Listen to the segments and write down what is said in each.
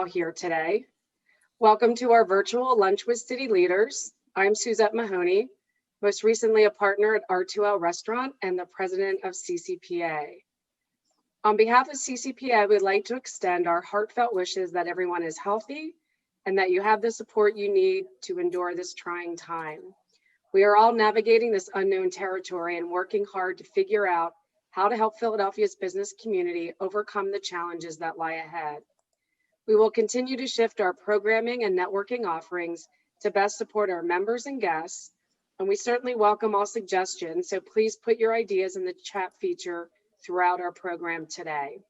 Here today. Welcome to our virtual Lunch with City Leaders. I'm Suzette Mahoney, most recently a partner at R2L Restaurant and the president of CCPA. On behalf of CCPA, we'd like to extend our heartfelt wishes that everyone is healthy and that you have the support you need to endure this trying time. We are all navigating this unknown territory and working hard to figure out how to help Philadelphia's business community overcome the challenges that lie ahead. We will continue to shift our programming and networking offerings to best support our members and guests, and we certainly welcome all suggestions, so please put your ideas in the chat feature throughout our program today.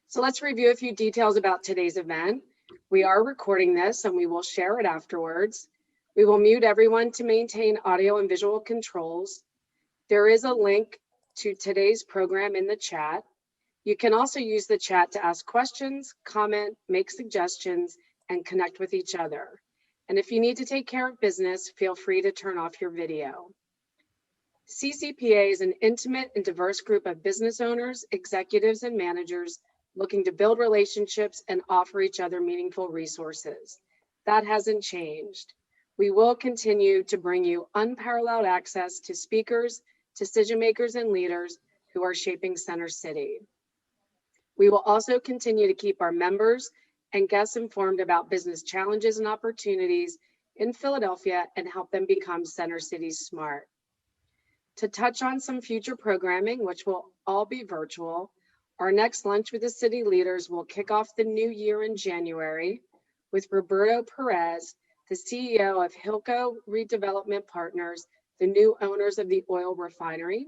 So let's review a few details about today's event. We are recording this and we will share it afterwards. We will mute everyone to maintain audio and visual controls. There is a link to today's program in the chat. You can also use the chat to ask questions, comment, make suggestions, and connect with each other. And if you need to take care of business, feel free to turn off your video. CCPA is an intimate and diverse group of business owners, executives, and managers looking to build relationships and offer each other meaningful resources. That hasn't changed. We will continue to bring you unparalleled access to speakers, decision makers, and leaders who are shaping Center City. We will also continue to keep our members and guests informed about business challenges and opportunities in Philadelphia and help them become Center City smart. To touch on some future programming, which will all be virtual, our next Lunch with the City Leaders will kick off the new year in January with Roberto Perez, the CEO of Hilco Redevelopment Partners, the new owners of the oil refinery.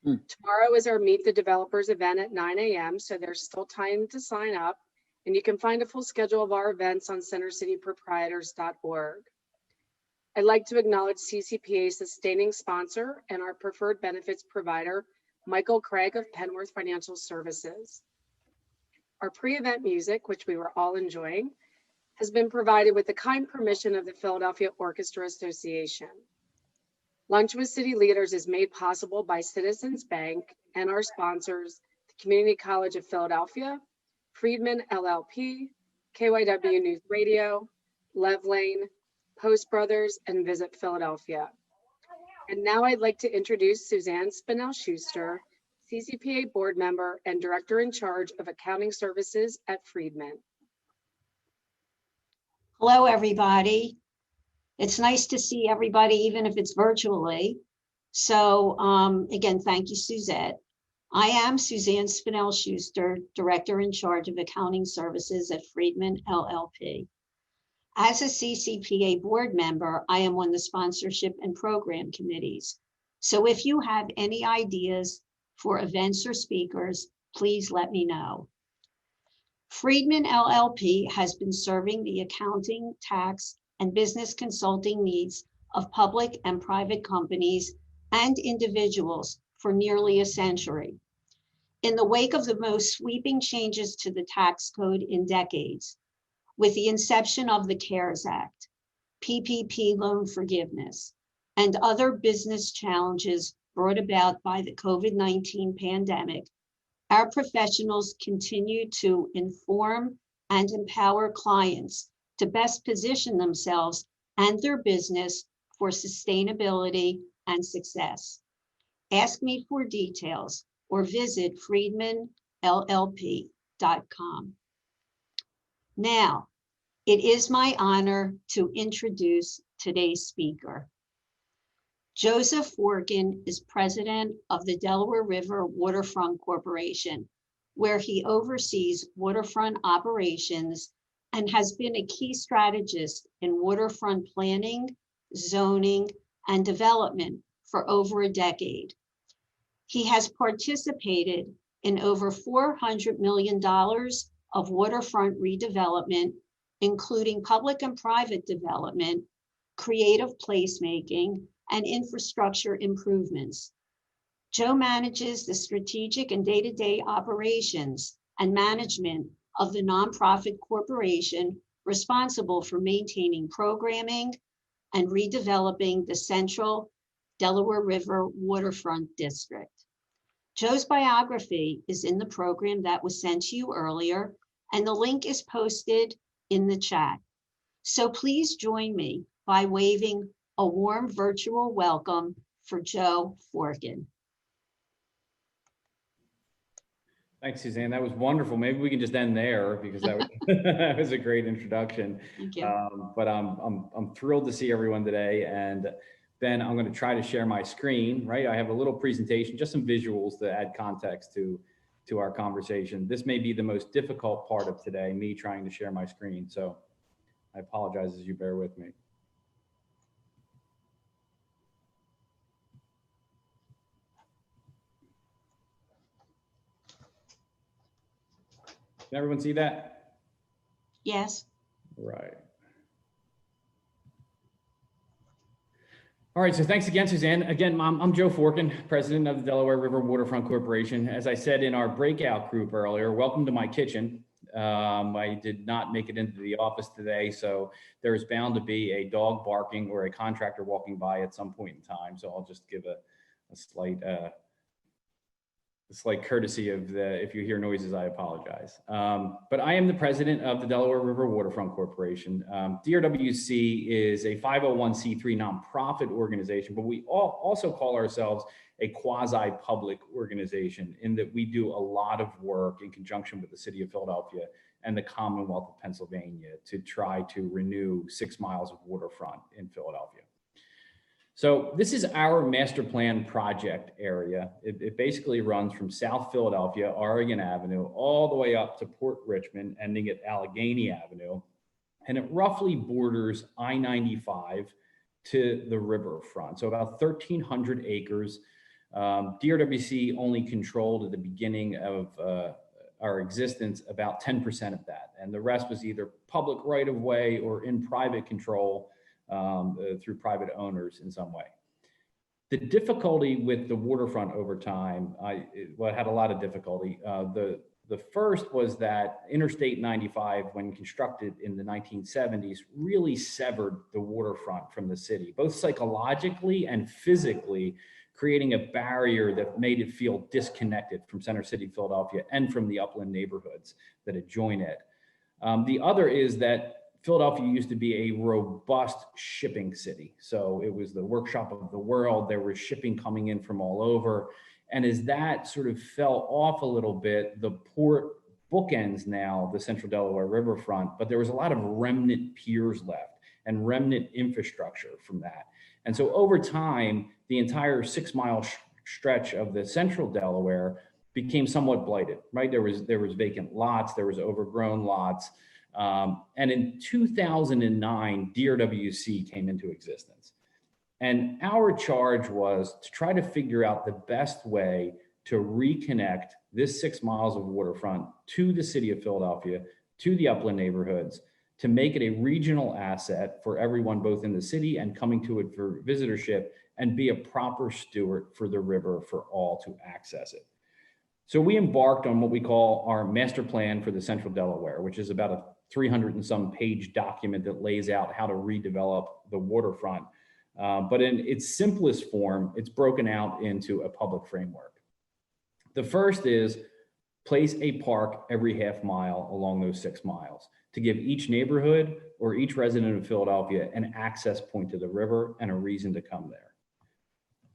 Tomorrow is our Meet the Developers event at 9 a.m., so there's still time to sign up, and you can find a full schedule of our events on centercityproprietors.org. I'd like to acknowledge CCPA's sustaining sponsor and our preferred benefits provider, Michael Craig of Penworth Financial Services. Our pre-event music, which we were all enjoying, has been provided with the kind permission of the Philadelphia Orchestra Association. Lunch with City Leaders is made possible by Citizens Bank and our sponsors, the Community College of Philadelphia, Friedman LLP, KYW News Radio, Lev Lane, Post Brothers, and Visit Philadelphia. And now I'd like to introduce Suzanne Spinell-Schuster, CCPA board member and director in charge of accounting services at Friedman. Hello, everybody. It's nice to see everybody, even if it's virtually. So again, thank you, Suzette. I am Suzanne Spinell-Schuster, Director in charge of Accounting Services at Friedman LLP. As a CCPA board member, I am on the sponsorship and program committees. So if you have any ideas for events or speakers, please let me know. Friedman LLP has been serving the accounting, tax, and business consulting needs of public and private companies and individuals for nearly a century. In the wake of the most sweeping changes to the tax code in decades, with the inception of the CARES Act, PPP loan forgiveness, and other business challenges brought about by the COVID-19 pandemic, our professionals continue to inform and empower clients to best position themselves and their business for sustainability and success. Ask me for details or visit friedmanllp.com. Now, it is my honor to introduce today's speaker. Joseph Forkin is president of the Delaware River Waterfront Corporation, where he oversees waterfront operations and has been a key strategist in waterfront planning, zoning, and development for over a decade. He has participated in over $400 million of waterfront redevelopment, including public and private development, creative placemaking, and infrastructure improvements. Joe manages the strategic and day-to-day operations and management of the nonprofit corporation responsible for maintaining programming and redeveloping the central Delaware River waterfront district. Joe's biography is in the program that was sent to you earlier, and the link is posted in the chat. So please join me by waving a warm virtual welcome for Joe Forkin. Thanks, Suzanne. That was wonderful. Maybe we can just end there because that was, that was a great introduction. Thank you. But I'm thrilled to see everyone today. And Ben, I'm going to try to share my screen, right? I have a little presentation, just some visuals to add context to our conversation. This may be the most difficult part of today, me trying to share my screen. So I apologize as you bear with me. Can everyone see that? Yes. Right. All right, so thanks again, Suzanne. Again, I'm Joe Forkin, president of the Delaware River Waterfront Corporation. As I said in our breakout group earlier, welcome to my kitchen. I did not make it into the office today, so there's bound to be a dog barking or a contractor walking by at some point in time. So I'll just give a slight courtesy of if you hear noises, I apologize. But I am the president of the Delaware River Waterfront Corporation. DRWC is a 501c3 nonprofit organization, but we also call ourselves a quasi-public organization in that we do a lot of work in conjunction with the city of Philadelphia and the Commonwealth of Pennsylvania to try to renew 6 miles of waterfront in Philadelphia. So this is our master plan project area. It basically runs from South Philadelphia, Oregon Avenue, all the way up to Port Richmond, ending at Allegheny Avenue. And it roughly borders I-95 to the riverfront. So about 1,300 acres. DRWC only controlled at the beginning of our existence about 10% of that. And the rest was either public right-of-way or in private control through private owners in some way. The difficulty with the waterfront over time, it had a lot of difficulty. The first was that Interstate 95, when constructed in the 1970s, really severed the waterfront from the city, both psychologically and physically, creating a barrier that made it feel disconnected from Center City, Philadelphia, and from the upland neighborhoods that adjoin it. The other is that Philadelphia used to be a robust shipping city. So it was the workshop of the world. There was shipping coming in from all over. And as that sort of fell off a little bit, the port bookends now the Central Delaware riverfront, but there was a lot of remnant piers left and remnant infrastructure from that. And so over time, the entire 6 mile stretch of the Central Delaware became somewhat blighted, right? There was vacant lots, there was overgrown lots. And in 2009, DRWC came into existence. And our charge was to try to figure out the best way to reconnect this 6 miles of waterfront to the city of Philadelphia, to the upland neighborhoods, to make it a regional asset for everyone, both in the city and coming to it for visitorship, and be a proper steward for the river for all to access it. So we embarked on what we call our master plan for the Central Delaware, which is about a 300 and some page document that lays out how to redevelop the waterfront. But in its simplest form, it's broken out into a public framework. The first is place a park every half mile along those 6 miles to give each neighborhood or each resident of Philadelphia an access point to the river and a reason to come there.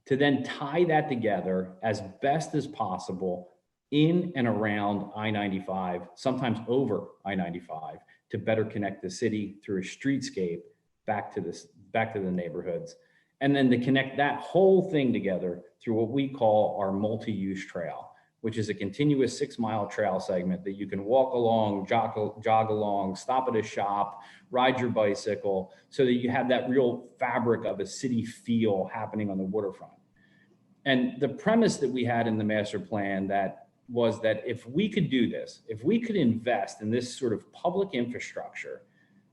To then tie that together as best as possible in and around I-95, sometimes over I-95, to better connect the city through a streetscape back to the neighborhoods. And then to connect that whole thing together through what we call our multi-use trail, which is a continuous 6 mile trail segment that you can walk along, jog along, stop at a shop, ride your bicycle, so that you have that real fabric of a city feel happening on the waterfront. And the premise that we had in the master plan was that if we could do this, if we could invest in this sort of public infrastructure,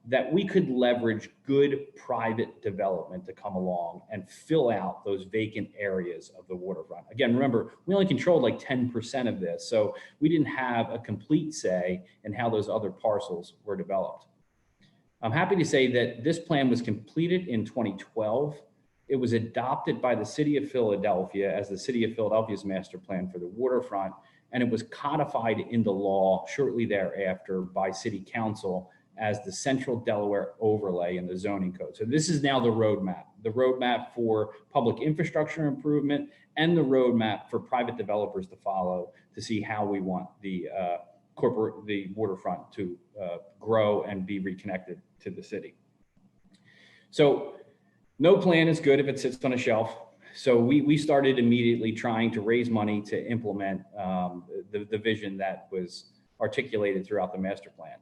that we could leverage good private development to come along and fill out those vacant areas of the waterfront. Again, remember, we only controlled like 10% of this, so we didn't have a complete say in how those other parcels were developed. I'm happy to say that this plan was completed in 2012. It was adopted by the city of Philadelphia as the city of Philadelphia's master plan for the waterfront. and it was codified into law shortly thereafter by City Council as the Central Delaware Overlay in the zoning code. So this is now the roadmap for public infrastructure improvement and the roadmap for private developers to follow to see how we want the waterfront to grow and be reconnected to the city. So no plan is good if it sits on a shelf. So we started immediately trying to raise money to implement the vision that was articulated throughout the master plan.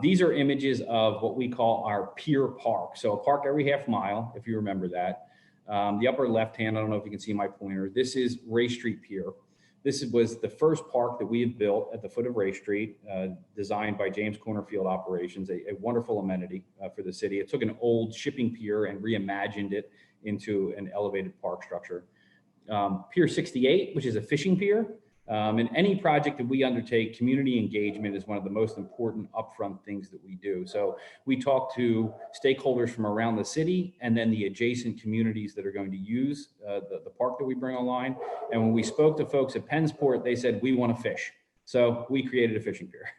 These are images of what we call our pier park. So a park every half mile, if you remember that. The upper left hand, I don't know if you can see my pointer. This is Ray Street Pier. This was the first park that we have built at the foot of Ray Street, designed by James Cornerfield Operations, a wonderful amenity for the city. It took an old shipping pier and reimagined it into an elevated park structure. Pier 68, which is a fishing pier. In any project that we undertake, community engagement is one of the most important upfront things that we do. So we talk to stakeholders from around the city and then the adjacent communities that are going to use the park that we bring online. And when we spoke to folks at Pennsport, they said, we want to fish. So we created a fishing pier.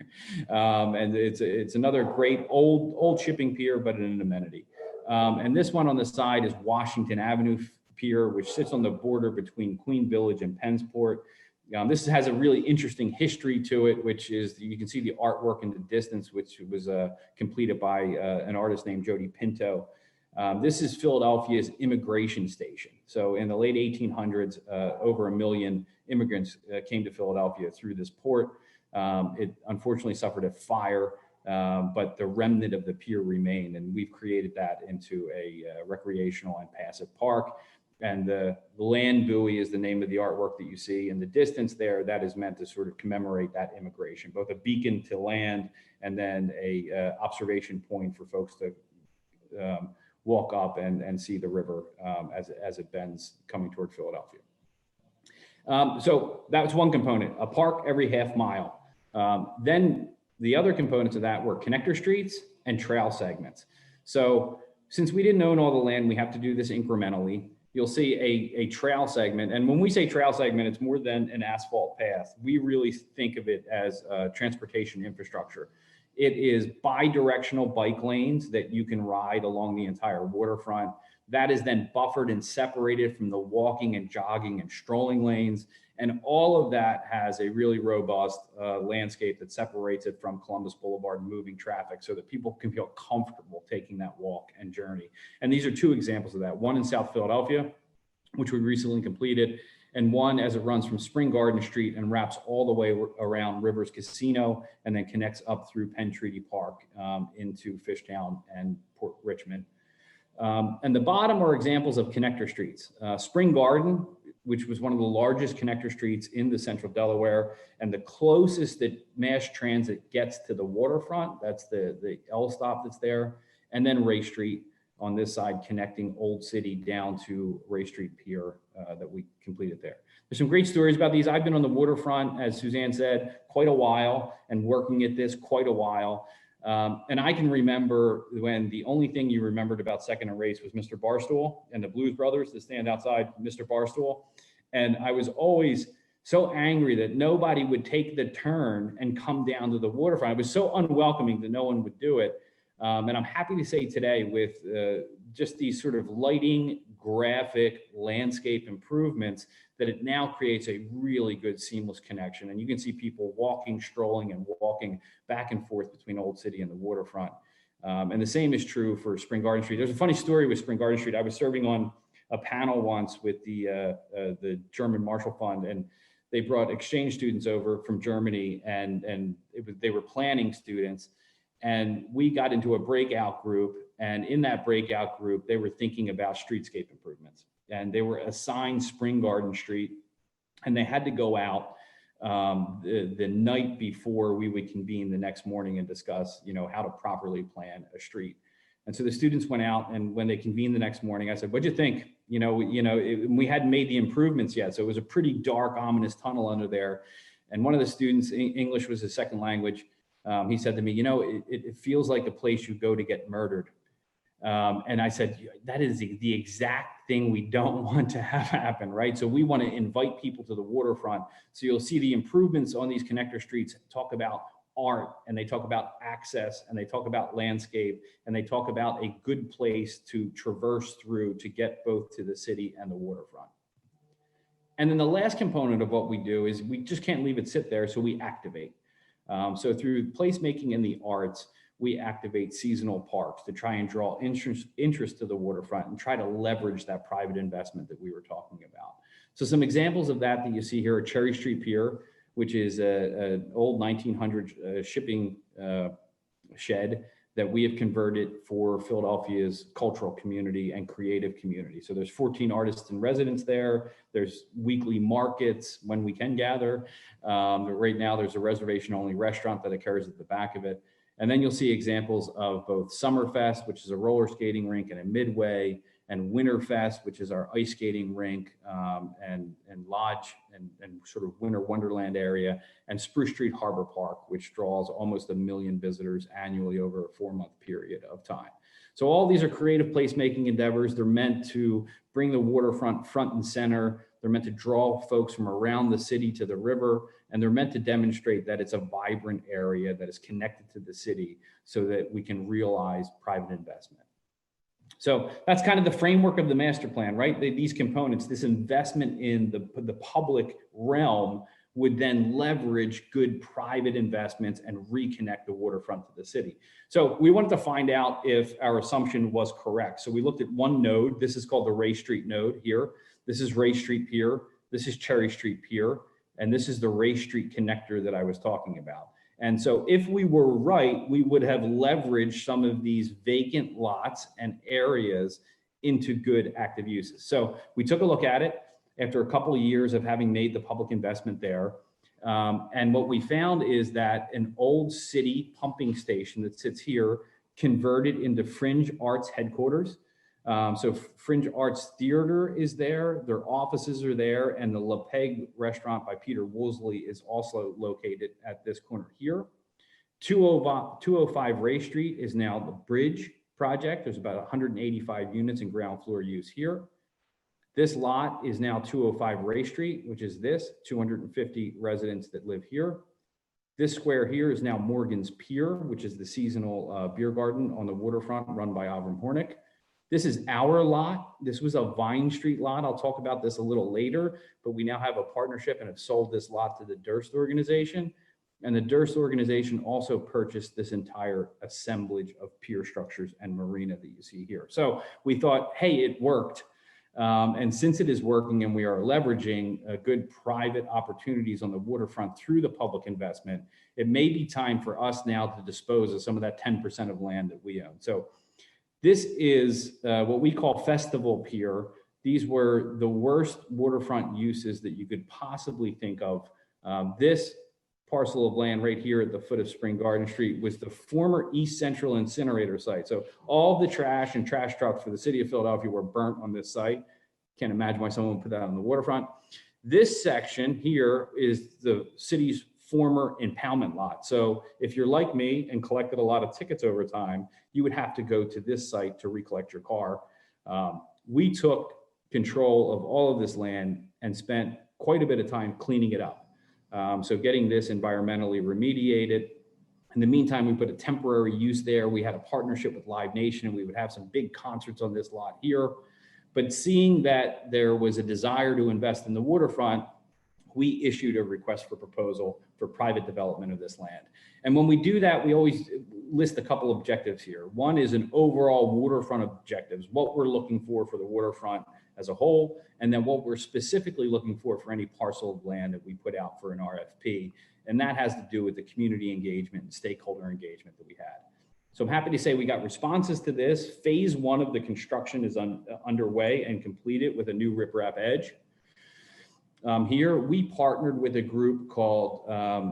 And it's another great old shipping pier, but an amenity. And this one on the side is Washington Avenue Pier, which sits on the border between Queen Village and Pennsport. This has a really interesting history to it, which is you can see the artwork in the distance, which was completed by an artist named Jody Pinto. This is Philadelphia's immigration station. So in the late 1800s, over 1 million immigrants came to Philadelphia through this port. It unfortunately suffered a fire, but the remnant of the pier remained, and we've created that into a recreational and passive park. And the land buoy is the name of the artwork that you see in the distance there. That is meant to sort of commemorate that immigration, both a beacon to land and then a observation point for folks to walk up and see the river as it bends coming toward Philadelphia. So that was one component, a park every half mile. Then the other components of that were connector streets and trail segments. So since we didn't own all the land, we have to do this incrementally. You'll see a trail segment. And when we say trail segment, it's more than an asphalt path. We really think of it as transportation infrastructure. It is bi-directional bike lanes that you can ride along the entire waterfront. That is then buffered and separated from the walking and jogging and strolling lanes. And all of that has a really robust landscape that separates it from Columbus Boulevard and moving traffic so that people can feel comfortable taking that walk and journey. And these are two examples of that. One in South Philadelphia, which we recently completed, and one as it runs from Spring Garden Street and wraps all the way around Rivers Casino and then connects up through Penn Treaty Park into Fishtown and Port Richmond. And the bottom are examples of connector streets. Spring Garden, which was one of the largest connector streets in the central Delaware, and the closest that mass transit gets to the waterfront, that's the L stop that's there, and then Ray Street on this side connecting Old City down to Ray Street Pier that we completed there. There's some great stories about these. I've been on the waterfront, as Suzanne said, quite a while and working at this quite a while. And I can remember when the only thing you remembered about Second and Race was Mr. Barstool and the Blues Brothers that stand outside Mr. Barstool. And I was always so angry that nobody would take the turn and come down to the waterfront. It was so unwelcoming that no one would do it. And I'm happy to say today with just these sort of lighting, graphic, landscape improvements that it now creates a really good seamless connection. And you can see people walking, strolling, and walking back and forth between Old City and the waterfront. And the same is true for Spring Garden Street. There's a funny story with Spring Garden Street. I was serving on a panel once with the German Marshall Fund, and they brought exchange students over from Germany, and they were planning students. And we got into a breakout group, and in that breakout group, they were thinking about streetscape improvements. And they were assigned Spring Garden Street, and they had to go out the night before we would convene the next morning and discuss, how to properly plan a street. And so the students went out, and when they convened the next morning, I said, "What'd you think?" We hadn't made the improvements yet, so it was a pretty dark, ominous tunnel under there. And one of the students, English was his second language, he said to me, "It feels like the place you go to get murdered." And I said, that is the exact thing we don't want to have happen, right? So we want to invite people to the waterfront. So you'll see the improvements on these connector streets talk about art, and they talk about access, and they talk about landscape, and they talk about a good place to traverse through to get both to the city and the waterfront. And then the last component of what we do is we just can't leave it sit there, so we activate. So through placemaking in the arts, we activate seasonal parks to try and draw interest to the waterfront and try to leverage that private investment that we were talking about. So some examples of that you see here are Cherry Street Pier, which is an old 1900 shipping shed that we have converted for Philadelphia's cultural community and creative community. So there's 14 artists in residence there. There's weekly markets when we can gather. Right now there's a reservation only restaurant that occurs at the back of it. And then you'll see examples of both Summerfest, which is a roller skating rink and a midway, and Winterfest, which is our ice skating rink and lodge and sort of winter wonderland area, and Spruce Street Harbor Park, which draws almost 1 million visitors annually over a 4-month period of time. So all these are creative placemaking endeavors. They're meant to bring the waterfront front and center. They're meant to draw folks from around the city to the river, and they're meant to demonstrate that it's a vibrant area that is connected to the city so that we can realize private investment. So that's kind of the framework of the master plan, right? These components, this investment in the public realm would then leverage good private investments and reconnect the waterfront to the city. So we wanted to find out if our assumption was correct. So we looked at one node. This is called the Ray Street node here. This is Ray Street Pier. This is Cherry Street Pier. And this is the Ray Street connector that I was talking about. And so if we were right, we would have leveraged some of these vacant lots and areas into good active uses. So we took a look at it after a couple of years of having made the public investment there. And what we found is that an old city pumping station that sits here converted into Fringe Arts headquarters. So Fringe Arts Theater is there, their offices are there, and the La Peg restaurant by Peter Woolsey is also located at this corner here. 205 Ray Street is now the Bridge project. There's about 185 units in ground floor use here. This lot is now 205 Ray Street, which is this, 250 residents that live here. This square here is now Morgan's Pier, which is the seasonal beer garden on the waterfront run by Avram Hornick. This is our lot. This was a Vine Street lot. I'll talk about this a little later, but we now have a partnership and have sold this lot to the Durst organization. And the Durst organization also purchased this entire assemblage of pier structures and marina that you see here. So we thought, hey, it worked. And since it is working and we are leveraging good private opportunities on the waterfront through the public investment, it may be time for us now to dispose of some of that 10% of land that we own. So this is what we call Festival Pier. These were the worst waterfront uses that you could possibly think of. This parcel of land right here at the foot of Spring Garden Street was the former East Central incinerator site. So all the trash and trash trucks for the city of Philadelphia were burnt on this site. Can't imagine why someone would put that on the waterfront. This section here is the city's former impoundment lot. So if you're like me and collected a lot of tickets over time, you would have to go to this site to recollect your car. We took control of all of this land and spent quite a bit of time cleaning it up. So getting this environmentally remediated. In the meantime, we put a temporary use there. We had a partnership with Live Nation and we would have some big concerts on this lot here. But seeing that there was a desire to invest in the waterfront, we issued a request for proposal for private development of this land. And when we do that, we always list a couple objectives here. One is an overall waterfront objectives, what we're looking for the waterfront as a whole, and then what we're specifically looking for any parcel of land that we put out for an RFP. And that has to do with the community engagement and stakeholder engagement that we had. So I'm happy to say we got responses to this. Phase 1 of the construction is underway and completed with a new riprap edge. Here, we partnered with a group called,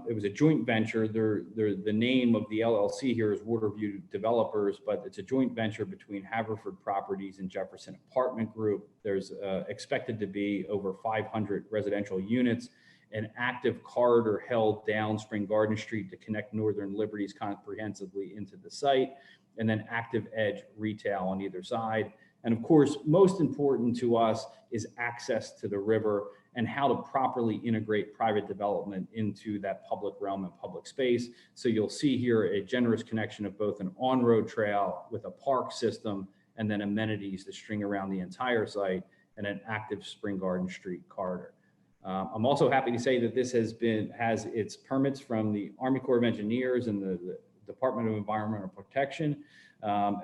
it was a joint venture. The name of the LLC here is Waterview Developers, but it's a joint venture between Haverford Properties and Jefferson Apartment Group. There's expected to be over 500 residential units, an active corridor held down Spring Garden Street to connect Northern Liberties comprehensively into the site. and then active edge retail on either side. And of course, most important to us is access to the river and how to properly integrate private development into that public realm and public space. So you'll see here a generous connection of both an on-road trail with a park system and then amenities to string around the entire site and an active Spring Garden Street corridor. I'm also happy to say that this has its permits from the Army Corps of Engineers and the Department of Environmental Protection,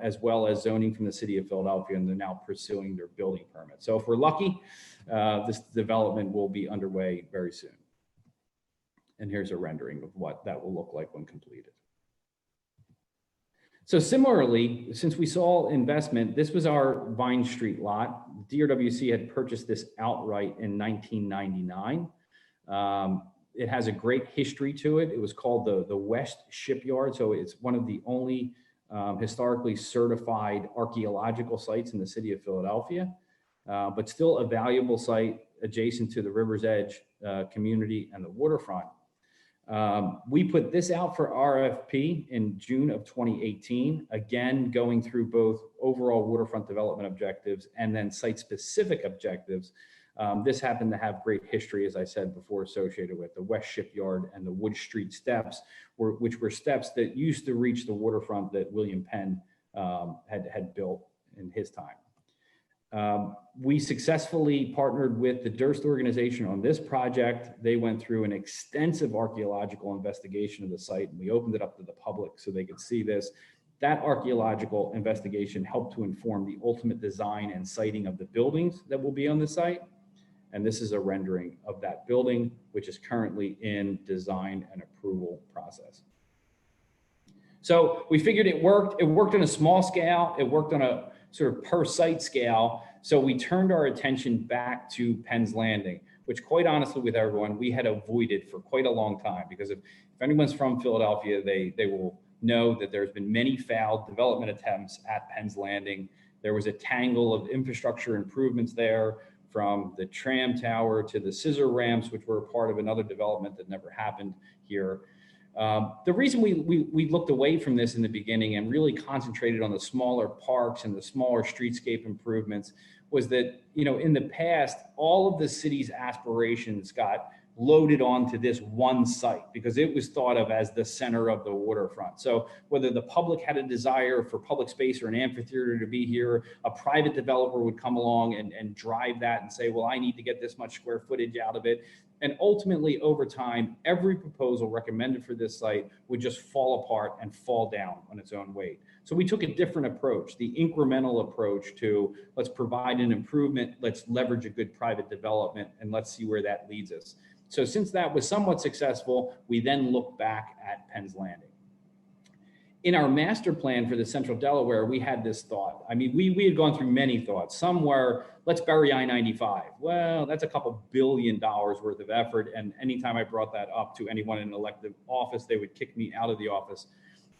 as well as zoning from the city of Philadelphia, and they're now pursuing their building permit. So if we're lucky, this development will be underway very soon. And here's a rendering of what that will look like when completed. So similarly, since we saw investment, this was our Vine Street lot. DRWC had purchased this outright in 1999. It has a great history to it. It was called the West Shipyard. So it's one of the only historically certified archaeological sites in the city of Philadelphia, but still a valuable site adjacent to the River's Edge community and the waterfront. We put this out for RFP in June of 2018, again, going through both overall waterfront development objectives and then site-specific objectives. This happened to have great history, as I said before, associated with the West Shipyard and the Wood Street steps, which were steps that used to reach the waterfront that William Penn had built in his time. We successfully partnered with the Durst organization on this project. They went through an extensive archaeological investigation of the site, and we opened it up to the public so they could see this. That archaeological investigation helped to inform the ultimate design and siting of the buildings that will be on the site. And this is a rendering of that building, which is currently in design and approval process. So we figured it worked. It worked on a small scale. It worked on a sort of per site scale. So we turned our attention back to Penn's Landing, which quite honestly with everyone, we had avoided for quite a long time, because if anyone's from Philadelphia, they will know that there's been many failed development attempts at Penn's Landing. There was a tangle of infrastructure improvements there, from the tram tower to the scissor ramps, which were a part of another development that never happened here. The reason we looked away from this in the beginning and really concentrated on the smaller parks and the smaller streetscape improvements was that, you know, in the past, all of the city's aspirations got loaded onto this one site because it was thought of as the center of the waterfront. So whether the public had a desire for public space or an amphitheater to be here, a private developer would come along and drive that and say, well, I need to get this much square footage out of it. And ultimately, over time, every proposal recommended for this site would just fall apart and fall down on its own weight. So we took a different approach, the incremental approach to let's provide an improvement, let's leverage a good private development, and let's see where that leads us. So since that was somewhat successful, we then looked back at Penn's Landing. In our master plan for the Central Delaware, we had this thought. I mean, we had gone through many thoughts. Some were, let's bury I-95. Well, that's a couple $2 billion worth of effort. And anytime I brought that up to anyone in an elective office, they would kick me out of the office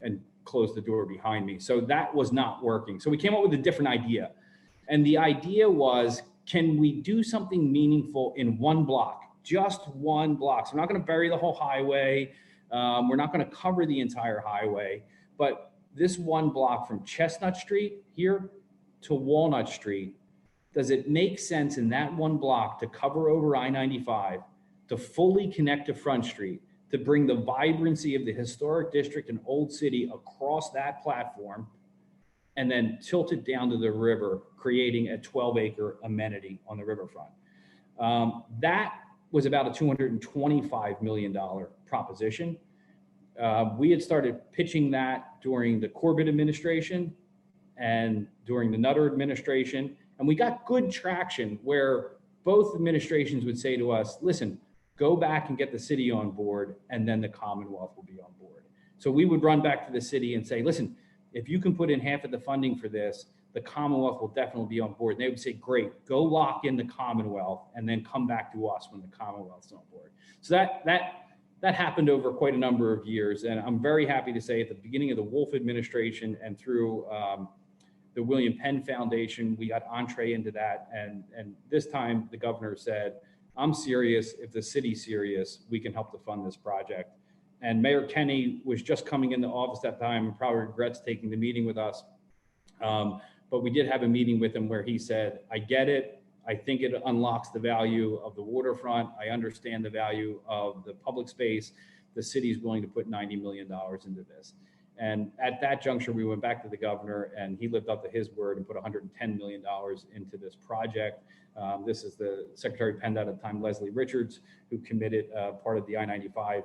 and close the door behind me. So that was not working. So we came up with a different idea. And the idea was, can we do something meaningful in one block? Just one block. So we're not going to bury the whole highway. We're not going to cover the entire highway, but this one block from Chestnut Street here to Walnut Street, does it make sense in that one block to cover over I-95, to fully connect to Front Street, to bring the vibrancy of the historic district and Old City across that platform, and then tilt it down to the river, creating a 12-acre amenity on the riverfront? That was about a $225 million proposition. We had started pitching that during the Corbett administration and during the Nutter administration, and we got good traction where both administrations would say to us, listen, go back and get the city on board, and then the Commonwealth will be on board. So we would run back to the city and say, listen, if you can put in half of the funding for this, the Commonwealth will definitely be on board. And they would say, great, go lock in the Commonwealth and then come back to us when the Commonwealth's on board. So that happened over quite a number of years. And I'm very happy to say at the beginning of the Wolf administration and through the William Penn Foundation, we got entree into that. And this time the governor said, I'm serious. If the city's serious, we can help to fund this project. And Mayor Kenny was just coming into office at that time and probably regrets taking the meeting with us. But we did have a meeting with him where he said, I get it. I think it unlocks the value of the waterfront. I understand the value of the public space. The city's willing to put $90 million into this. And at that juncture, we went back to the governor and he lived up to his word and put $110 million into this project. This is the Secretary PennDOT at the time, Leslie Richards, who committed part of the I-95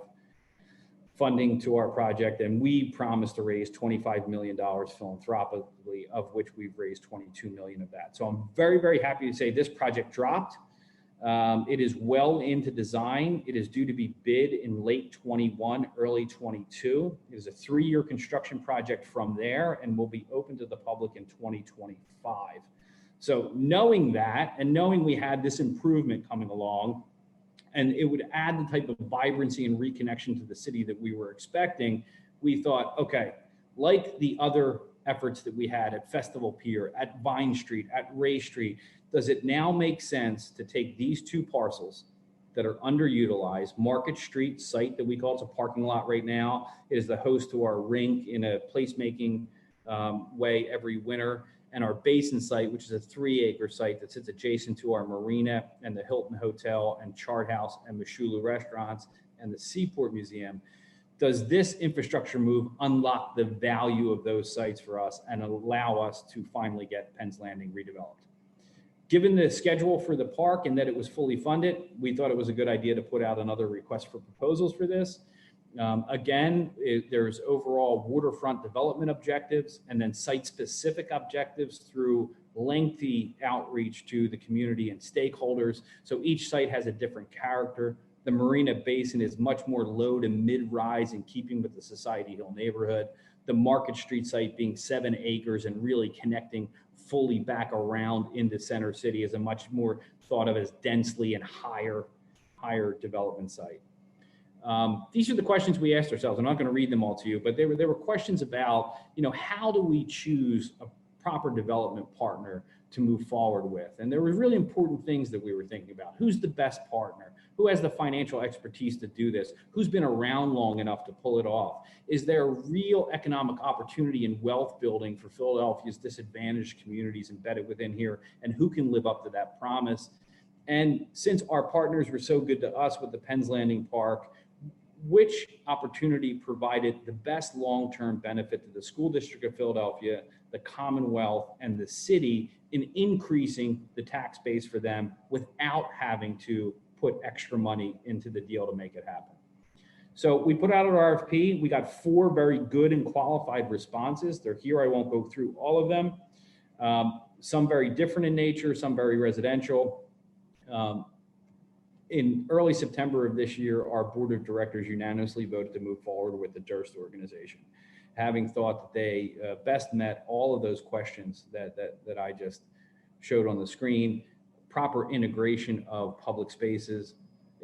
funding to our project. And we promised to raise $25 million philanthropically, of which we've raised 22 million of that. So I'm very, very happy to say this project dropped. It is well into design. It is due to be bid in late 21, early 22. It is a 3-year construction project from there and will be open to the public in 2025. So knowing that and knowing we had this improvement coming along, and it would add the type of vibrancy and reconnection to the city that we were expecting, we thought, okay, like the other efforts that we had at Festival Pier, at Vine Street, at Ray Street, does it now make sense to take these 2 parcels that are underutilized, Market Street site that we call, it's a parking lot right now. It is the host to our rink in a placemaking way every winter. And our basin site, which is a 3-acre site that sits adjacent to our marina and the Hilton Hotel and Chart House and Mashulu restaurants and the Seaport Museum. Does this infrastructure move unlock the value of those sites for us and allow us to finally get Penn's Landing redeveloped? Given the schedule for the park and that it was fully funded, we thought it was a good idea to put out another request for proposals for this. There's overall waterfront development objectives and then site-specific objectives through lengthy outreach to the community and stakeholders. So each site has a different character. The Marina Basin is much more low to mid-rise in keeping with the Society Hill neighborhood. The Market Street site being 7 acres and really connecting fully back around into Center City is a much more thought of as densely and higher development site. These are the questions we asked ourselves. I'm not going to read them all to you, but there were questions about, how do we choose a proper development partner to move forward with? And there were really important things that we were thinking about. Who's the best partner? Who has the financial expertise to do this? Who's been around long enough to pull it off? Is there real economic opportunity and wealth building for Philadelphia's disadvantaged communities embedded within here? And who can live up to that promise? And since our partners were so good to us with the Penn's Landing Park, which opportunity provided the best long-term benefit to the school district of Philadelphia, the Commonwealth, and the city in increasing the tax base for them without having to put extra money into the deal to make it happen? So we put out an RFP. We got 4 very good and qualified responses. They're here. I won't go through all of them. Some very different in nature, some very residential. In early September of this year, our board of directors unanimously voted to move forward with the Durst organization, having thought that they best met all of those questions that I just showed on the screen: proper integration of public spaces,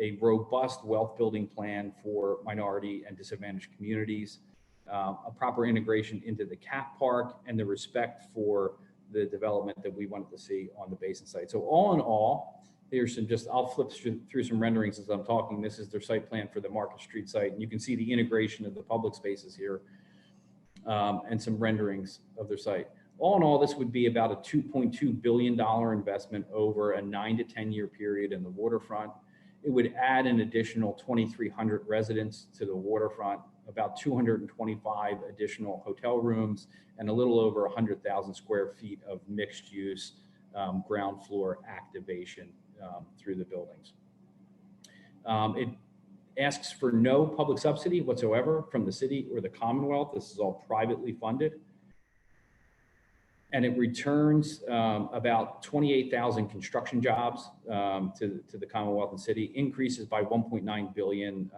a robust wealth building plan for minority and disadvantaged communities, a proper integration into the CAP Park, and the respect for the development that we wanted to see on the basin site. So all in all, here's some I'll flip through some renderings as I'm talking. This is their site plan for the Market Street site. And you can see the integration of the public spaces here and some renderings of their site. All in all, this would be about a $2.2 billion investment over a 9 to 10 year period in the waterfront. It would add an additional 2,300 residents to the waterfront, about 225 additional hotel rooms, and a little over 100,000 square feet of mixed use ground floor activation through the buildings. It asks for no public subsidy whatsoever from the city or the Commonwealth. This is all privately funded. And it returns about 28,000 construction jobs to the Commonwealth and city, increases by 1.9 billion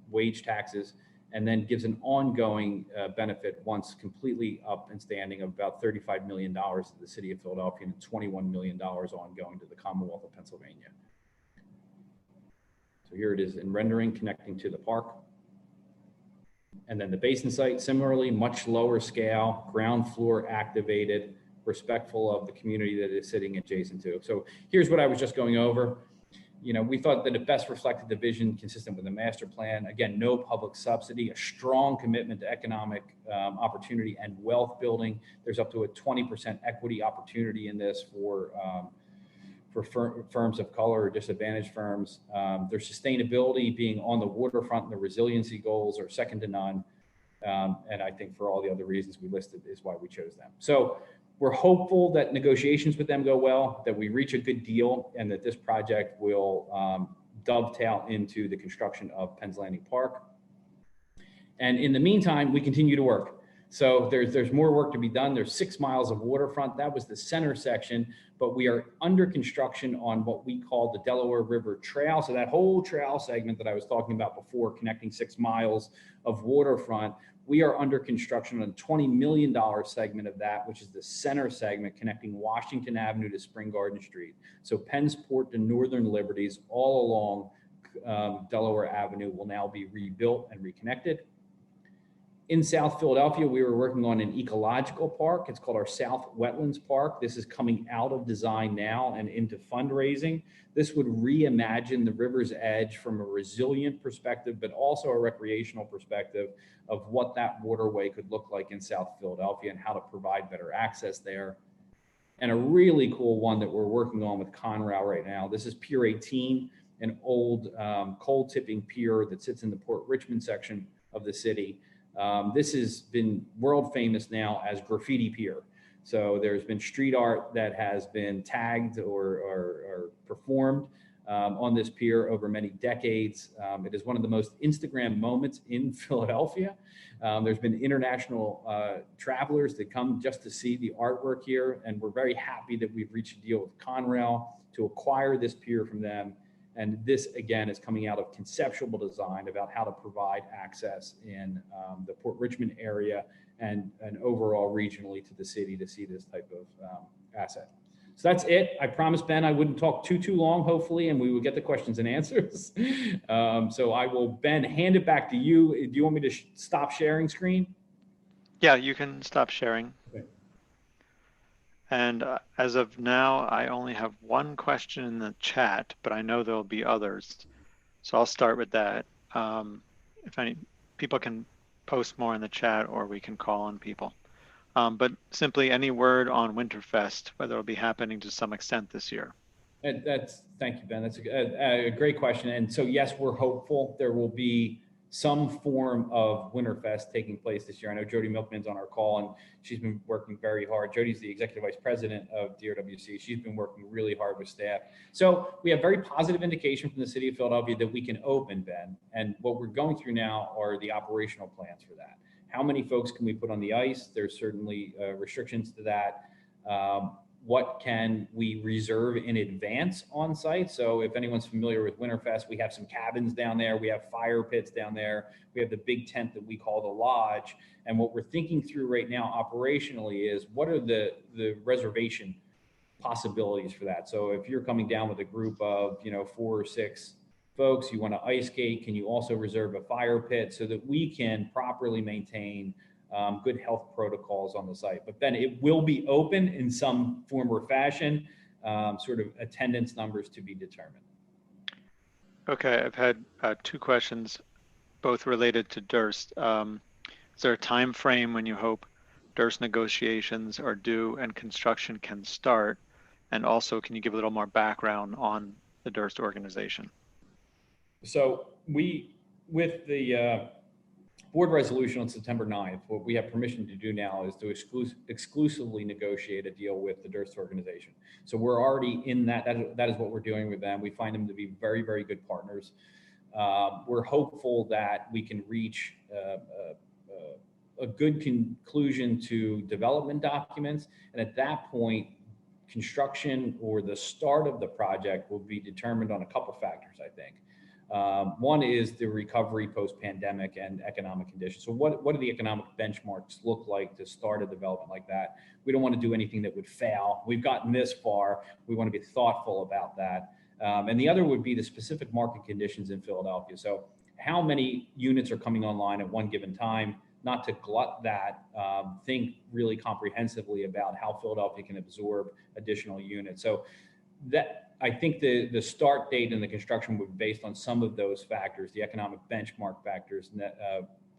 wage taxes, and then gives an ongoing benefit once completely up and standing of about $35 million to the city of Philadelphia and $21 million ongoing to the Commonwealth of Pennsylvania. So here it is in rendering, connecting to the park. And then the basin site, similarly, much lower scale, ground floor activated, respectful of the community that is sitting adjacent to. So here's what I was just going over. we thought that it best reflected the vision consistent with the master plan. Again, no public subsidy, a strong commitment to economic opportunity and wealth building. There's up to a 20% equity opportunity in this for firms of color or disadvantaged firms. Their sustainability being on the waterfront and the resiliency goals are second to none. And I think for all the other reasons we listed is why we chose them. So we're hopeful that negotiations with them go well, that we reach a good deal, and that this project will dovetail into the construction of Penn's Landing Park. And in the meantime, we continue to work. So there's more work to be done. There's 6 miles of waterfront. That was the center section, but we are under construction on what we call the Delaware River Trail. So that whole trail segment that I was talking about before, connecting 6 miles of waterfront, we are under construction on a $20 million segment of that, which is the center segment connecting Washington Avenue to Spring Garden Street. So Penn's Port to Northern Liberties all along Delaware Avenue will now be rebuilt and reconnected. In South Philadelphia, we were working on an ecological park. It's called our South Wetlands Park. This is coming out of design now and into fundraising. This would reimagine the river's edge from a resilient perspective, but also a recreational perspective of what that waterway could look like in South Philadelphia and how to provide better access there. And a really cool one that we're working on with Conrail right now. This is Pier 18, an old coal tipping pier that sits in the Port Richmond section of the city. This has been world famous now as Graffiti Pier. So there's been street art that has been tagged or performed on this pier over many decades. It is one of the most Instagram moments in Philadelphia. There's been international travelers that come just to see the artwork here, and we're very happy that we've reached a deal with Conrail to acquire this pier from them. And this, again, is coming out of conceptual design about how to provide access in the Port Richmond area and overall regionally to the city to see this type of asset. So that's it. I promised Ben I wouldn't talk too long, hopefully, and we would get the questions and answers. So I will, Ben, hand it back to you. Do you want me to stop sharing screen? Yeah, you can stop sharing. Okay. And as of now, I only have one question in the chat, but I know there'll be others. So I'll start with that. If any people can post more in the chat, or we can call on people. But simply any word on Winterfest, whether it'll be happening to some extent this year. And thank you, Ben. That's a great question. And so, yes, we're hopeful there will be some form of Winterfest taking place this year. I know Jody Milkman's on our call, and she's been working very hard. Jody's the executive vice president of DRWC. She's been working really hard with staff. So we have very positive indication from the city of Philadelphia that we can open, Ben. And what we're going through now are the operational plans for that. How many folks can we put on the ice? There's certainly restrictions to that. What can we reserve in advance on site? So if anyone's familiar with Winterfest, we have some cabins down there. We have fire pits down there. We have the big tent that we call the lodge. And what we're thinking through right now operationally is what are the reservation possibilities for that? So if you're coming down with a group of 4 or 6 folks, you want to ice skate, can you also reserve a fire pit so that we can properly maintain good health protocols on the site? But then it will be open in some form or fashion, sort of attendance numbers to be determined. Okay, I've had 2 questions, both related to Durst. Is there a time frame when you hope Durst negotiations are due and construction can start? And also, can you give a little more background on the Durst organization? So with the board resolution on September 9th, what we have permission to do now is to exclusively negotiate a deal with the Durst organization. So we're already in that is what we're doing with them. We find them to be very, very good partners. We're hopeful that we can reach a good conclusion to development documents. And at that point, construction or the start of the project will be determined on a couple factors, I think. One is the recovery post-pandemic and economic conditions. So what do the economic benchmarks look like to start a development like that? We don't want to do anything that would fail. We've gotten this far. We want to be thoughtful about that. And the other would be the specific market conditions in Philadelphia. So how many units are coming online at one given time? Not to glut that, think really comprehensively about how Philadelphia can absorb additional units. So that I think the start date and the construction would be based on some of those factors, the economic benchmark factors, and that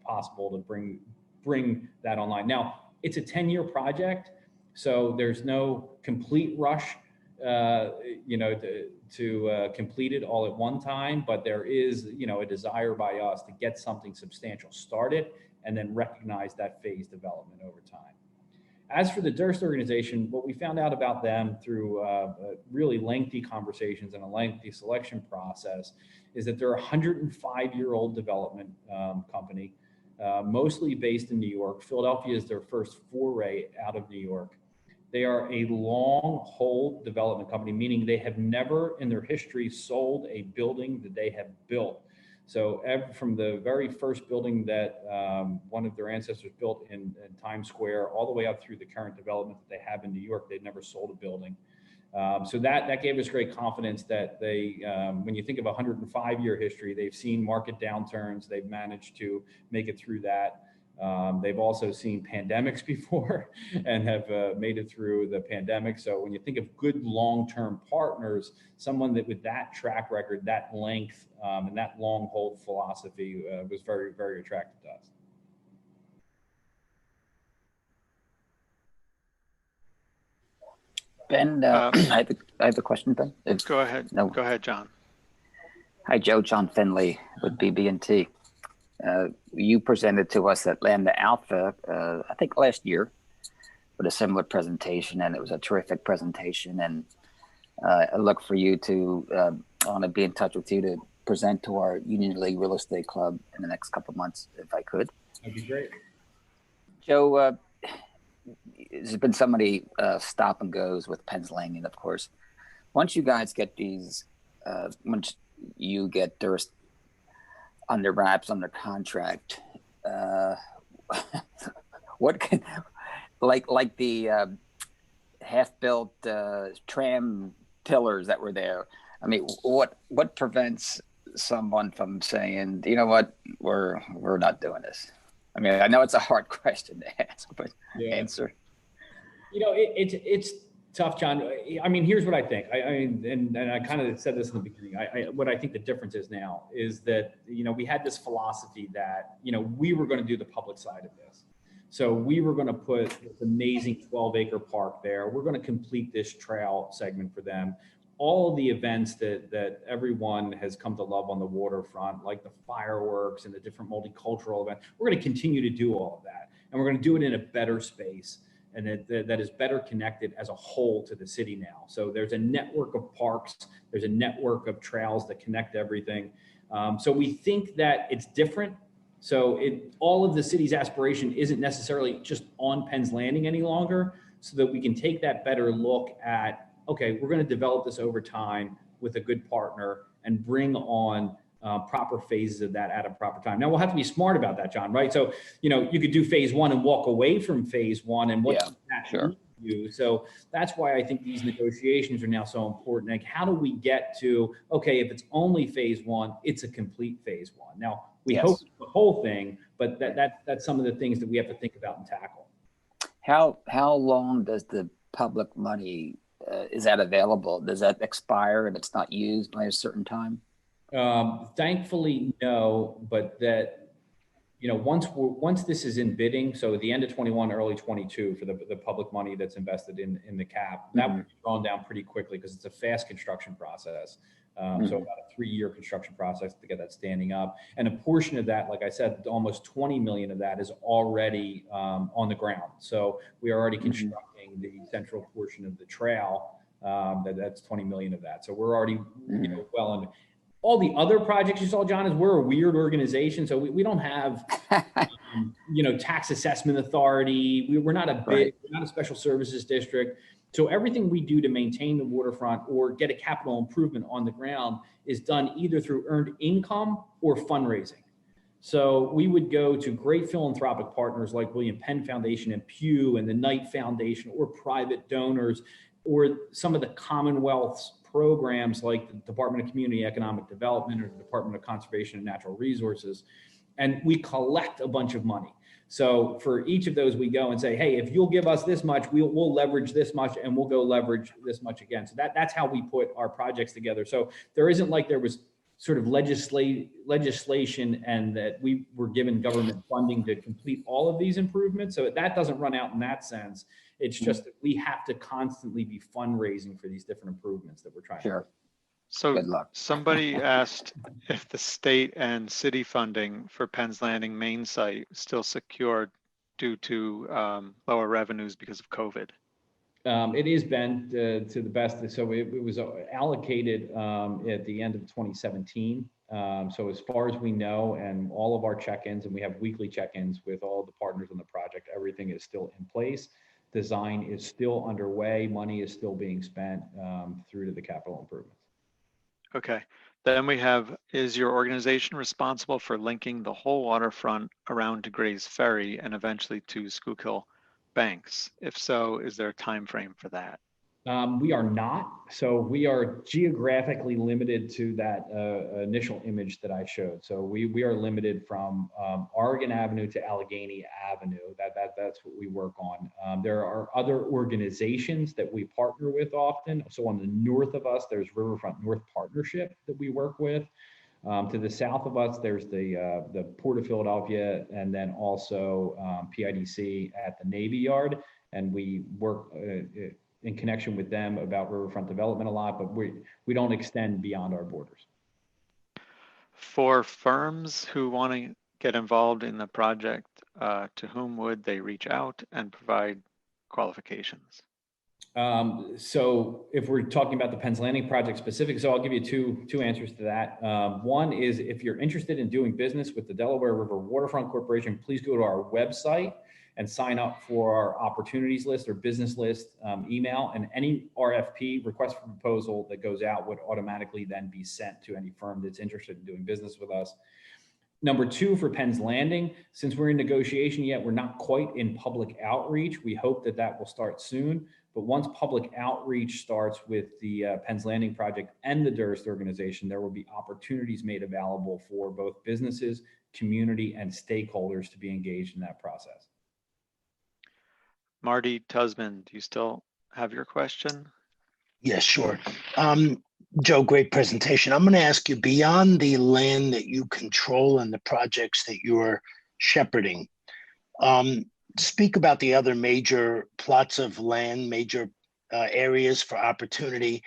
possible to bring that online. Now, it's a 10-year project, so there's no complete rush, to complete it all at one time, but there is, a desire by us to get something substantial started and then recognize that phase development over time. As for the Durst organization, what we found out about them through really lengthy conversations and a lengthy selection process is that they're a 105-year-old development company, mostly based in New York. Philadelphia is their first foray out of New York. They are a long hold development company, meaning they have never in their history sold a building that they have built. So from the very first building that one of their ancestors built in Times Square, all the way up through the current development that they have in New York, they've never sold a building. So that gave us great confidence that they, when you think of a 105-year history, they've seen market downturns, they've managed to make it through that. They've also seen pandemics before and have made it through the pandemic. So when you think of good long-term partners, someone that with that track record, that length, and that long hold philosophy was very, very attractive to us. Ben, I have a question, Ben. Go ahead. No. Go ahead, John. Hi, Joe. John Finley with BB&T. You presented to us at Lambda Alpha, I think last year, with a similar presentation, and it was a terrific presentation. And I look for you to, I want to be in touch with you to present to our Union League Real Estate Club in the next couple of months, if I could. That'd be great. Joe, there's been so many stop and goes with Pennsylvania, of course. Once you guys get these, once you get Durst under wraps, under contract, what can, like the half-built tram pillars that were there? I mean, what prevents someone from saying, you know what, we're not doing this? I mean, I know it's a hard question to ask, but answer. It's tough, John. I mean, here's what I think. And I kind of said this in the beginning. What I think the difference is now is that, we had this philosophy that, we were going to do the public side of this. So we were going to put this amazing 12-acre park there. We're going to complete this trail segment for them. All of the events that everyone has come to love on the waterfront, like the fireworks and the different multicultural events, we're going to continue to do all of that. And we're going to do it in a better space and that is better connected as a whole to the city now. So there's a network of parks, there's a network of trails that connect everything. So we think that it's different. So all of the city's aspiration isn't necessarily just on Penn's Landing any longer, so that we can take that better look at, okay, we're going to develop this over time with a good partner and bring on proper phases of that at a proper time. Now we'll have to be smart about that, John, right? So, you could do phase one and walk away from phase one and what sure. you. So that's why I think these negotiations are now so important. Like, how do we get to, okay, if it's only phase one, it's a complete phase one. Now we hope the whole thing, but that's some of the things that we have to think about and tackle. How long does the public money, is that available? Does that expire if it's not used by a certain time? Thankfully, no, but that, once this is in bidding, so at the end of 21, early 22 for the public money that's invested in the cap, that would be drawn down pretty quickly because it's a fast construction process. So about a 3-year construction process to get that standing up. And a portion of that, like I said, almost 20 million of that is already on the ground. So we are already constructing the central portion of the trail. That's 20 million of that. So we're already, well into. All the other projects you saw, John, is we're a weird organization. So we don't have, tax assessment authority. We're not we're not a special services district. So everything we do to maintain the waterfront or get a capital improvement on the ground is done either through earned income or fundraising. So we would go to great philanthropic partners like William Penn Foundation and Pew and the Knight Foundation, or private donors, or some of the Commonwealth's programs like the Department of Community Economic Development or the Department of Conservation and Natural Resources. And we collect a bunch of money. So for each of those, we go and say, hey, if you'll give us this much, we'll leverage this much, and we'll go leverage this much again. So that's how we put our projects together. So there isn't like there was sort of legislation and that we were given government funding to complete all of these improvements. So that doesn't run out in that sense. It's just that we have to constantly be fundraising for these different improvements that we're trying to do. So Good luck. somebody asked if the state and city funding for Penn's Landing main site is still secured due to lower revenues because of COVID. It is, Ben, to the best. So it was allocated at the end of 2017. So as far as we know, and all of our check-ins, and we have weekly check-ins with all the partners on the project, everything is still in place. Design is still underway. Money is still being spent through to the capital improvements. Okay. Then we have, is your organization responsible for linking the whole waterfront around to Gray's Ferry and eventually to Schuylkill Banks? If so, is there a time frame for that? We are not. So we are geographically limited to that initial image that I showed. So we are limited from Oregon Avenue to Allegheny Avenue. That's what we work on. There are other organizations that we partner with often. So on the north of us, there's Riverfront North Partnership that we work with. To the south of us, there's the Port of Philadelphia, and then also PIDC at the Navy Yard. And we work in connection with them about riverfront development a lot, but we don't extend beyond our borders. For firms who want to get involved in the project, to whom would they reach out and provide qualifications? So if we're talking about the Penn's Landing project specific, so I'll give you two answers to that. One is if you're interested in doing business with the Delaware River Waterfront Corporation, please go to our website and sign up for our opportunities list or business list email, and any RFP, request for proposal, that goes out would automatically then be sent to any firm that's interested in doing business with us. Number two, for Penn's Landing, since we're in negotiation yet, we're not quite in public outreach. We hope that will start soon. But once public outreach starts with the Penn's Landing project and the Durst organization, there will be opportunities made available for both businesses, community, and stakeholders to be engaged in that process. Marty Tusman, do you still have your question? Yeah, sure. Joe, great presentation. I'm going to ask you, beyond the land that you control and the projects that you're shepherding, speak about the other major plots of land, major areas for opportunity.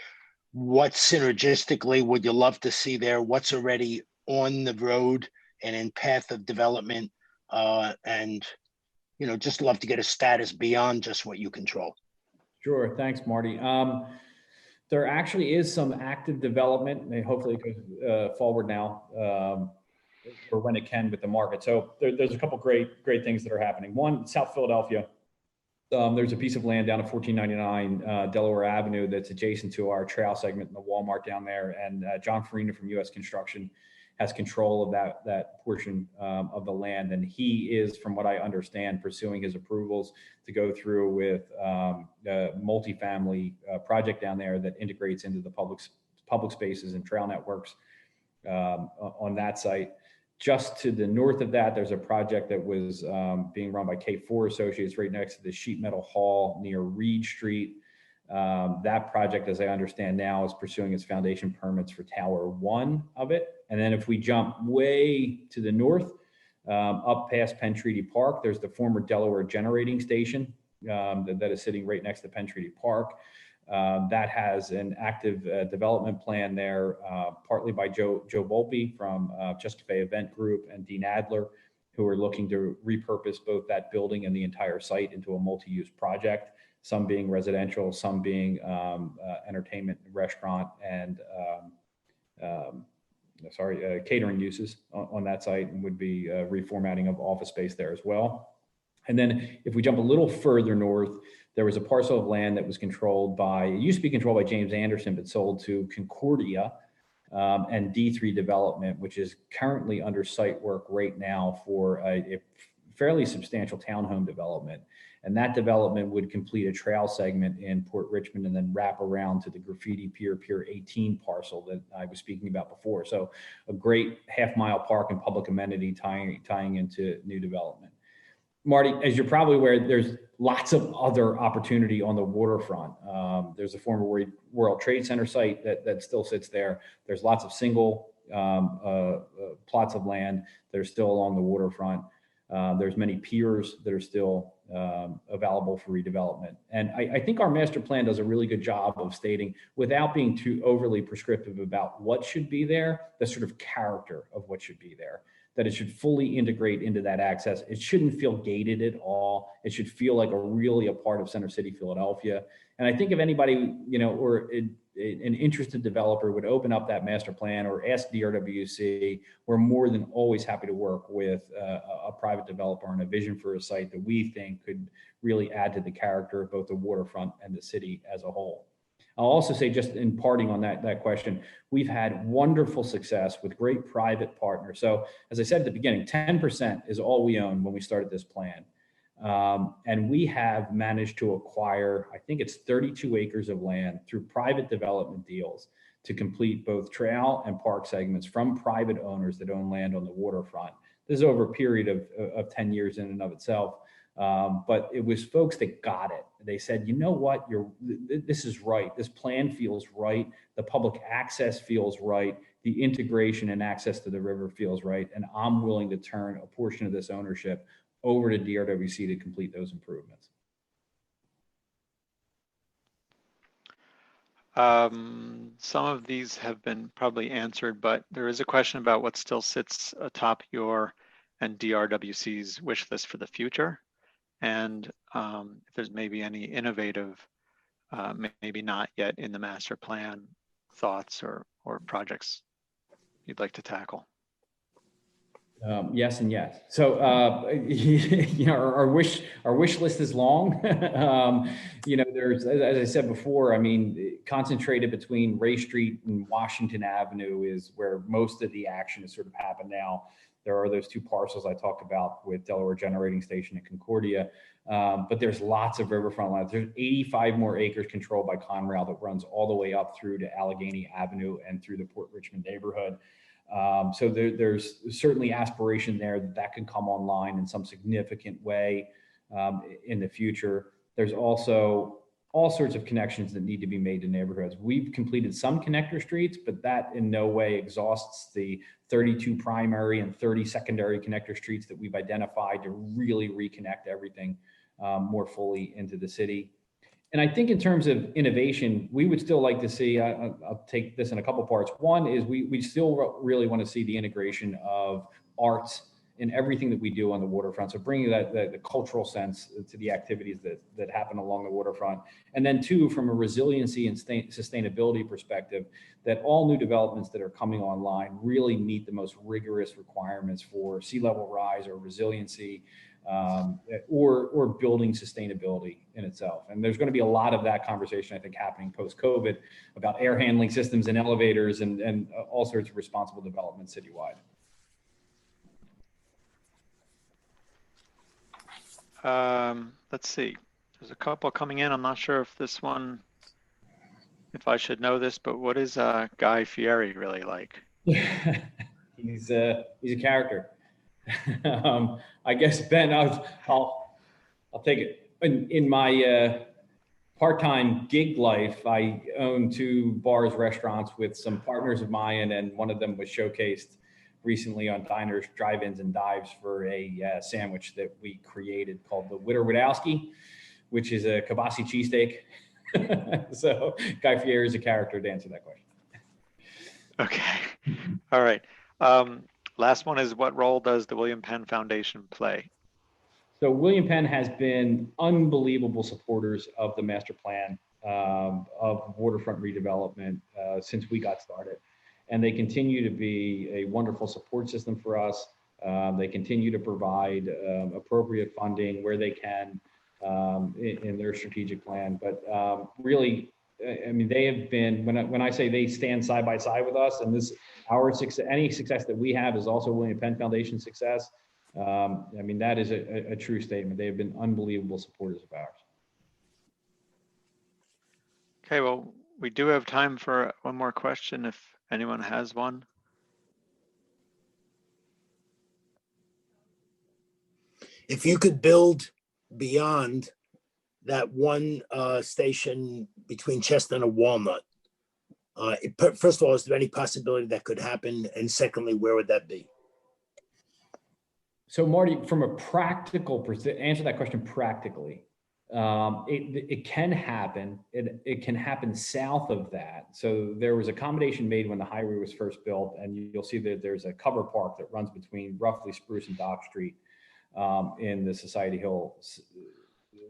What synergistically would you love to see there? What's already on the road and in path of development? And just love to get a status beyond just what you control. Sure. Thanks, Marty. There actually is some active development, and hopefully it goes forward now, or when it can with the market. So there's a couple great things that are happening. One, South Philadelphia. There's a piece of land down at 1499 Delaware Avenue that's adjacent to our trail segment in the Walmart down there. And John Farina from U.S. Construction has control of that portion of the land. And he is, from what I understand, pursuing his approvals to go through with a multifamily project down there that integrates into the public spaces and trail networks on that site. Just to the north of that, there's a project that was being run by K4 Associates right next to the sheet metal hall near Reed Street. That project, as I understand now, is pursuing its foundation permits for Tower 1 of it. And then if we jump way to the north, up past Penn Treaty Park, there's the former Delaware Generating Station that is sitting right next to Penn Treaty Park. That has an active development plan there, partly by Joe Volpe from Chesapeake Bay Event Group and Dean Adler, who are looking to repurpose both that building and the entire site into a multi-use project, some being residential, some being entertainment, restaurant, and catering uses on that site, and would be reformatting of office space there as well. And then if we jump a little further north, there was a parcel of land that was controlled by, it used to be controlled by James Anderson, but sold to Concordia and D3 Development, which is currently under site work right now for a fairly substantial townhome development. And that development would complete a trail segment in Port Richmond and then wrap around to the Graffiti Pier 18 parcel that I was speaking about before. So a great half-mile park and public amenity tying into new development. Marty, as you're probably aware, there's lots of other opportunity on the waterfront. There's a former World Trade Center site that still sits there. There's lots of single plots of land that are still along the waterfront. There's many piers that are still available for redevelopment. And I think our master plan does a really good job of stating, without being too overly prescriptive about what should be there, the sort of character of what should be there, that it should fully integrate into that access. It shouldn't feel gated at all. It should feel like really a part of Center City, Philadelphia. And I think if anybody, or an interested developer would open up that master plan or ask DRWC, we're more than always happy to work with a private developer on a vision for a site that we think could really add to the character of both the waterfront and the city as a whole. I'll also say, just in parting on that question, we've had wonderful success with great private partners. So as I said at the beginning, 10% is all we own when we started this plan. And we have managed to acquire, I think it's 32 acres of land through private development deals to complete both trail and park segments from private owners that own land on the waterfront. This is over a period of 10 years in and of itself. But it was folks that got it. They said, you know what, this is right. This plan feels right. The public access feels right. The integration and access to the river feels right. And I'm willing to turn a portion of this ownership over to DRWC to complete those improvements. Some of these have been probably answered, but there is a question about what still sits atop your and DRWC's wish list for the future. And if there's maybe any innovative, maybe not yet in the master plan, thoughts or projects you'd like to tackle. Yes and yes. So our wish list is long. There's, as I said before, I mean, concentrated between Ray Street and Washington Avenue is where most of the action has sort of happened now. There are those two parcels I talked about with Delaware Generating Station and Concordia, but there's lots of riverfront land. There's 85 more acres controlled by Conrail that runs all the way up through to Allegheny Avenue and through the Port Richmond neighborhood. So there's certainly aspiration there that can come online in some significant way in the future. There's also all sorts of connections that need to be made to neighborhoods. We've completed some connector streets, but that in no way exhausts the 32 primary and 30 secondary connector streets that we've identified to really reconnect everything more fully into the city. And I think in terms of innovation, we would still like to see, I'll take this in a couple parts. One is we still really want to see the integration of arts in everything that we do on the waterfront. So bringing the cultural sense to the activities that happen along the waterfront. And then two, from a resiliency and sustainability perspective, that all new developments that are coming online really meet the most rigorous requirements for sea level rise or resiliency, or building sustainability in itself. And there's going to be a lot of that conversation, I think, happening post-COVID about air handling systems and elevators and all sorts of responsible development citywide. Let's see. There's a couple coming in. I'm not sure if this one, if I should know this, but what is Guy Fieri really like? He's a character. I guess, Ben, I'll take it. In my part-time gig life, I own 2 bars, restaurants with some partners of mine, and one of them was showcased recently on Diners, Drive-Ins, and Dives for a sandwich that we created called the Witter-Witowski, which is a kibasi cheesesteak. So Guy Fieri is a character to answer that question. Okay. All right. Last one is, what role does the William Penn Foundation play? So William Penn has been unbelievable supporters of the master plan of waterfront redevelopment since we got started. And they continue to be a wonderful support system for us. They continue to provide appropriate funding where they can in their strategic plan. But really, I mean, they have been, when I say they stand side by side with us, and our success, any success that we have is also William Penn Foundation success. I mean, that is a true statement. They have been unbelievable supporters of ours. Okay, well, we do have time for one more question if anyone has one. if you could build beyond that one station between Chestnut and Walnut, first of all, is there any possibility that could happen? And secondly, where would that be? So Marty, from a practical answer that question practically, it can happen. It can happen south of that. So there was accommodation made when the highway was first built, and you'll see that there's a cover park that runs between roughly Spruce and Dock Street in the Society Hill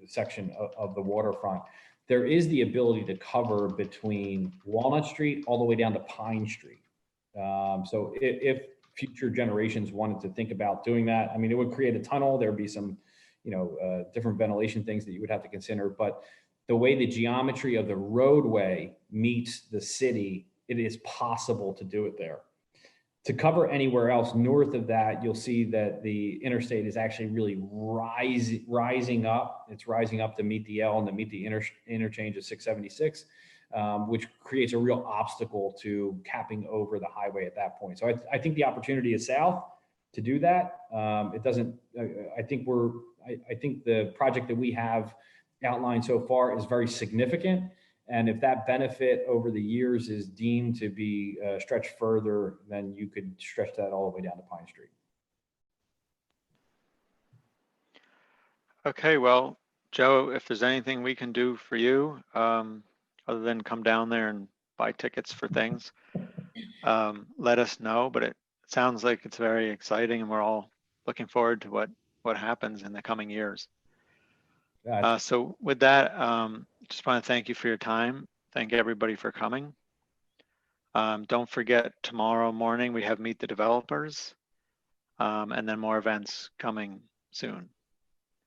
section of the waterfront. There is the ability to cover between Walnut Street all the way down to Pine Street. So if future generations wanted to think about doing that, I mean, it would create a tunnel. There would be some, different ventilation things that you would have to consider. But the way the geometry of the roadway meets the city, it is possible to do it there. To cover anywhere else north of that, you'll see that the interstate is actually really rising up. It's rising up to meet the L and to meet the interchange of 676, which creates a real obstacle to capping over the highway at that point. So I think the opportunity is south to do that. It doesn't. I think the project that we have outlined so far is very significant. And if that benefit over the years is deemed to be stretched further, then you could stretch that all the way down to Pine Street. Okay, well, Joe, if there's anything we can do for you, other than come down there and buy tickets for things, let us know. But it sounds like it's very exciting, and we're all looking forward to what happens in the coming years. So with that, just want to thank you for your time. Thank everybody for coming. Don't forget, tomorrow morning we have Meet the Developers, and then more events coming soon.